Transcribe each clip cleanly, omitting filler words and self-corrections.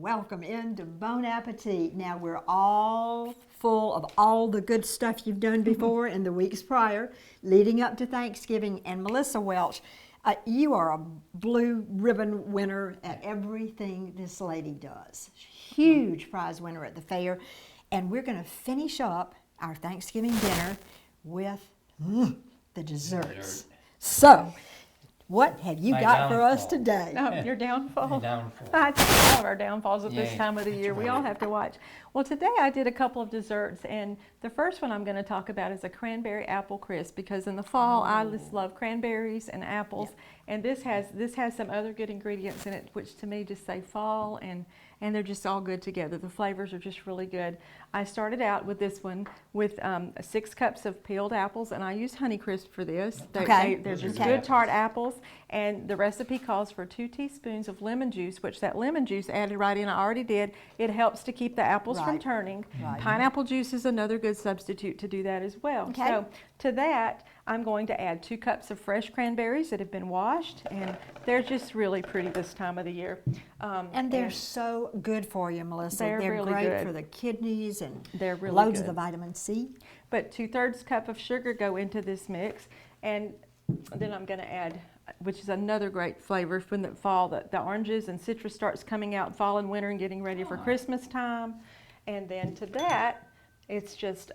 welcome into Bon Appetit. Now we're all full of all the good stuff you've done before in the weeks prior, leading up to Thanksgiving. And Melissa Welch, you are a blue ribbon winner at everything this lady does. Huge prize winner at the fair. And we're going to finish up our Thanksgiving dinner with the desserts. So, what have you got for us today? Your downfall? My downfall. I think all of our downfalls at this time of the year. that's We all right. have to watch. Well, today I did a couple of desserts, and the first one I'm going to talk about is a Cranberry Apple Crisp, because in the fall I just love cranberries and apples, and this has some other good ingredients in it, which to me just say fall, and they're just all good together. The flavors are just really good. I started out with this one with 6 cups of peeled apples, and I used Honeycrisp for this. They're just good tart apples, and the recipe calls for 2 teaspoons of lemon juice, which that lemon juice added right in, I already did. It helps to keep the apples from turning. Pineapple juice is another good substitute to do that as well. So to that, I'm going to add 2 cups of fresh cranberries that have been washed, and they're just really pretty this time of the year. And they're so good for you, Melissa. They're really great good for the kidneys and they're really loads of good. the vitamin C. But 2/3 cup of sugar go into this mix, and then I'm going to add, which is another great flavor from the fall, the oranges and citrus starts coming out fall and winter and getting ready for Christmas time. And then to that, it's just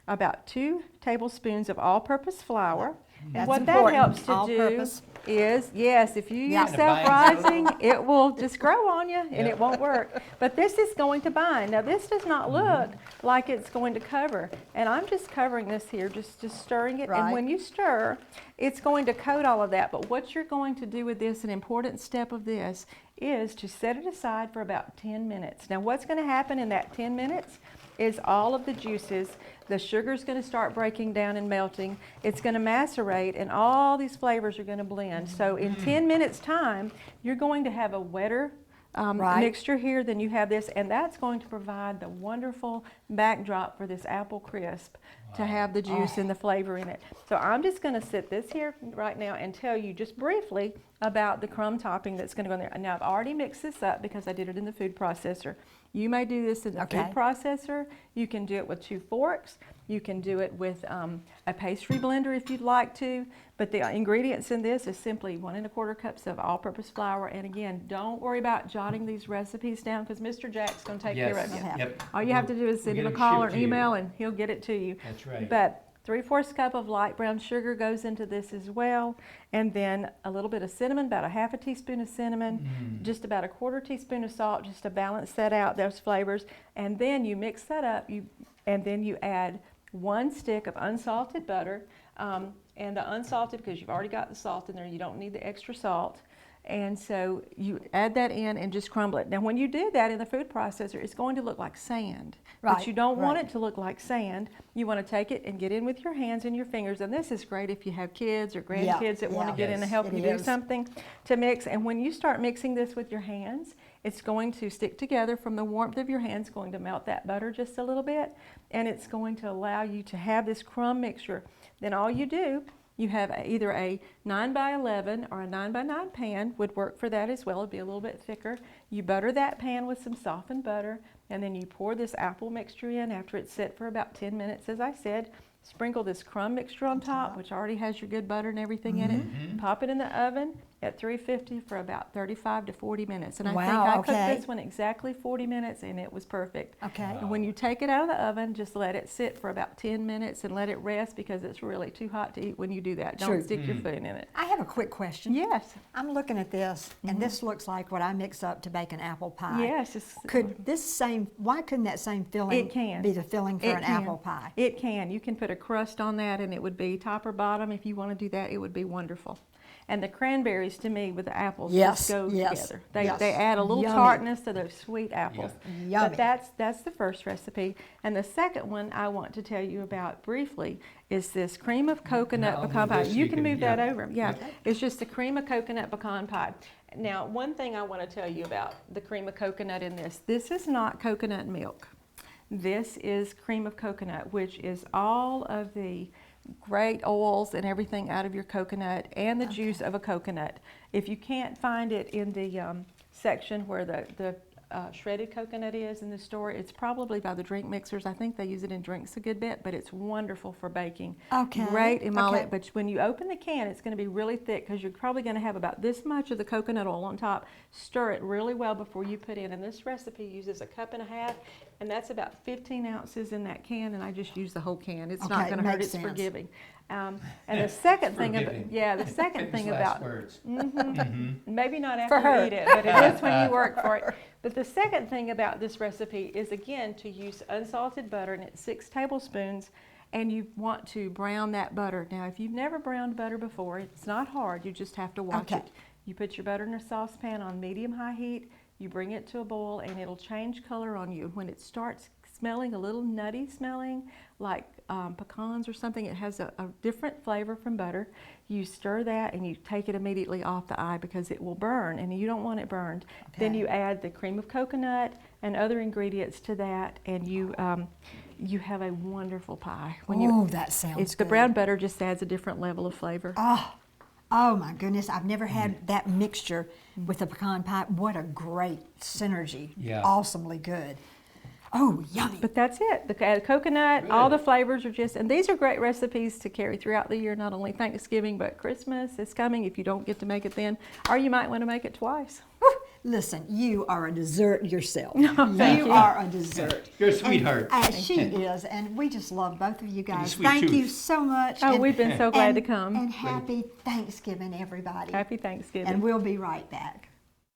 about 2 tablespoons of all-purpose flour. And what that helps to do is, yes, if you use self-rising, it will just grow on you and it won't work. But this is going to bind. Now this does not look like it's going to cover. And I'm just covering this here, just stirring it. And when you stir, it's going to coat all of that. But what you're going to do with this, an important step of this, is to set it aside for about 10 minutes. Now what's going to happen in that 10 minutes is all of the juices, the sugar's going to start breaking down and melting. It's going to macerate, and all these flavors are going to blend. So in 10 minutes time, you're going to have a wetter mixture here than you have this, and that's going to provide the wonderful backdrop for this apple crisp to have the juice and the flavor in it. So I'm just going to sit this here right now and tell you just briefly about the crumb topping that's going to go in there. Now I've already mixed this up because I did it in the food processor. You may do this in the food processor. You can do it with 2 forks. You can do it with a pastry blender if you'd like to. But the ingredients in this is simply 1 1/4 cups of all-purpose flour. And again, don't worry about jotting these recipes down because Mr. Jack's going to take care of you. All you have to do is send him a call or an email and he'll get it to you. That's right. But 3/4 cup of light brown sugar goes into this as well, and then a little bit of cinnamon, about a 1/2 teaspoon of cinnamon, just about a 1/4 teaspoon of salt, just to balance that out, those flavors. And then you mix that up, and then you add 1 stick of unsalted butter, and the unsalted, because you've already got the salt in there, you don't need the extra salt. And so you add that in and just crumble it. Now when you do that in the food processor, it's going to look like sand. But you don't want it to look like sand. You want to take it and get in with your hands and your fingers. And this is great if you have kids or grandkids that want to get in and help you do something to mix. And when you start mixing this with your hands, it's going to stick together from the warmth of your hands, going to melt that butter just a little bit. And it's going to allow you to have this crumb mixture. Then all you do, you have either a 9x11 or a 9x9 pan would work for that as well. It'd be a little bit thicker. You butter that pan with some softened butter, and then you pour this apple mixture in after it's set for about 10 minutes, as I said. Sprinkle this crumb mixture on top, which already has your good butter and everything in it. Pop it in the oven at 350 for about 35 to 40 minutes. And I think I cooked this one exactly 40 minutes, and it was perfect. And when you take it out of the oven, just let it sit for about 10 minutes and let it rest, because it's really too hot to eat when you do that. Don't stick your food in it. I have a quick question. Yes. I'm looking at this, and this looks like what I mix up to bake an apple pie. Yes. Why couldn't that same filling be the filling for an apple pie? It can. You can put a crust on that, and it would be top or bottom. If you want to do that, it would be wonderful. And the cranberries, to me, with the apples, just go together. They add a little tartness to those sweet apples. But that's the first recipe. And the second one I want to tell you about briefly is this cream of coconut pecan pie. You can move that over. It's just the cream of coconut pecan pie. Now, one thing I want to tell you about the cream of coconut in this. This is not coconut milk. This is cream of coconut, which is all of the great oils and everything out of your coconut and the juice of a coconut. If you can't find it in the section where the shredded coconut is in the store. It's probably by the drink mixers. I think they use it in drinks a good bit, but it's wonderful for baking. Okay. Great emollient, Okay. but when you open the can, it's going to be really thick because you're probably going to have about this much of the coconut oil on top. Stir it really well before you put in, and this recipe uses 1.5 cups, and that's about 15 ounces in that can, and I just use the whole can. It's not Okay, going to hurt, makes it's sense. forgiving. And the second thing about, Forgiving. the second thing Famous about, last words. maybe not For after her. you eat it, but it is when you work for it. But the second thing about this recipe is, again, to use unsalted butter, and it's 6 tablespoons, and you want to brown that butter. Now, if you've never browned butter before, it's not hard, you just have to watch Okay. it. You put your butter in a saucepan on medium-high heat, you bring it to a boil, and it'll change color on you. When it starts smelling a little nutty smelling, like pecans or something, it has a different flavor from butter. You stir that and you take it immediately off the eye because it will burn, and you don't want it burned. Then Okay. you add the cream of coconut and other ingredients to that, and you have a wonderful pie. Oh, that sounds It's the good. brown butter just adds a different level of flavor. Oh my goodness, I've never had that mixture with the pecan pie. What a great synergy. Yeah. Awesomely good. Oh, yummy. But that's it. The coconut, all the flavors are just, and these are great recipes to carry throughout the year, not only Thanksgiving, but Christmas is coming if you don't get to make it then, or you might want to make it twice. Listen, you are a dessert yourself. thank you you. are a dessert. You're a sweetheart. And she is, and we just love both of you guys. sweet Thank you tooth. so much. Oh, and- we've been so glad to and- come. And happy Thanksgiving, everybody. Happy Thanksgiving. And we'll be right back.